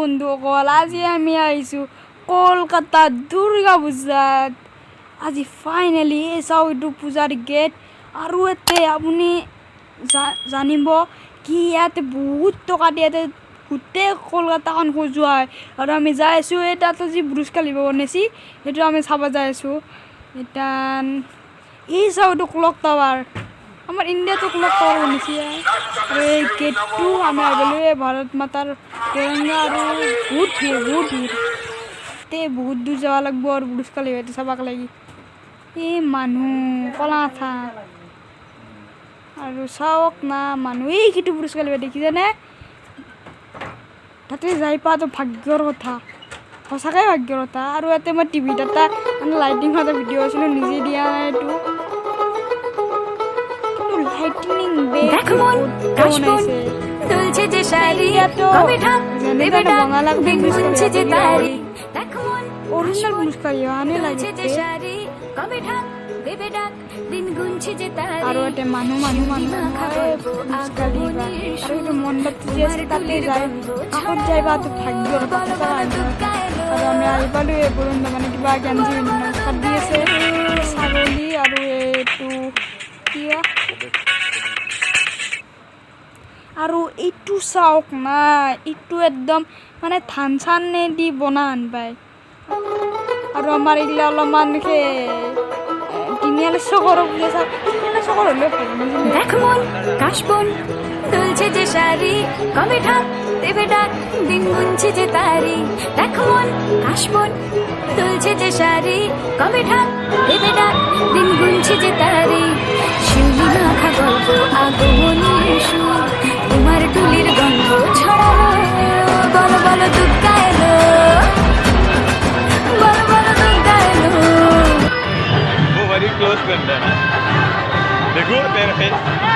বন্ধুসকল, আজি আমি আহিছোঁ কলকাতাত দুৰ্গা পূজাত। আজি ফাইনেলি এই চাওঁ, এইটো পূজাৰ গেট। আৰু ইয়াতে আপুনি জানিব কি ইয়াতে বহুত টকা দিয়ে, ইয়াতে গোটেই কলকাতাখন সজোৱা হয়। আৰু আমি যাই আছোঁ, এই তাতে যি ব্ৰুজ খালিফা বনাইছে সেইটো আমি চাব যাই আছোঁ। এতিয়া এই চাওঁ, এইটো ক্লক টাৱাৰ, আমাৰ ইণ্ডিয়াতো ক্লক টাৱাৰ বনাইছে। আৰু এই গেটটো আমি আহিলোঁ, এই ভাৰত মাতাৰ তিৰংগা। আৰু বহুত ভিৰ তে বহুত দূৰ যাব লাগিব আৰু ব্ৰুজ খালিফাটো চাবাক লাগি। এই মানুহ কলা মাথা আৰু চাওক না মানুহ, এই সেইটো ব্ৰুজ খালিফা দেখিছেনে? তাতে যাই পোৱাটো ভাগ্যৰ কথা, সঁচাকৈ ভাগ্যৰ কথা। আৰু ইয়াতে মই টিভিত এটা লাইটিং এটা ভিডিঅ' আছিলোঁ, নিজে দিয়া নাই এইটো। লাইটনিং অরিজিনাল মুস্কারি আনে লাগে আৰু এটা মানুহ মুস্কাৰি আৰু এইটো মণ্ডপটো যে আছে তাতে যায়, কাষত যাই বা ভাগ্যৰ কথা। আৰু আমি আহি পালোঁ, এই বৰুণ মানে কিবা গেঞ্জি নমস্কাৰ দি আছে, ছাগলী। আৰু এইটো কিবা আৰু এইটো চাওক না, এইটো একদম মানে ধান চানে দি বনান পায়। আৰু আমাৰ এইগিলা অলপমান তিনিআলি চহৰ বুলি চাওক, চহৰ হ'লেও দেখমন কাশবন দুলছে যে শাড়ি, কবে ঢাক দেবে ডাক, দিন গুনছে যে তারি। দেখমন কাশবন দুলছে যে শাড়ি, কবে ঢাক দেবে ডাক, দিন গুনছে যে তারি। শিউলি মাখা গল্প আগমনের সুর, তোমার টুলির গন্ধ ছড়ালো। বলো বলো দুর্গা এলো, বলো বলো দুর্গা এলো। वो वेरी क्लोज फ्रेंड है, देखो तेरा फेस।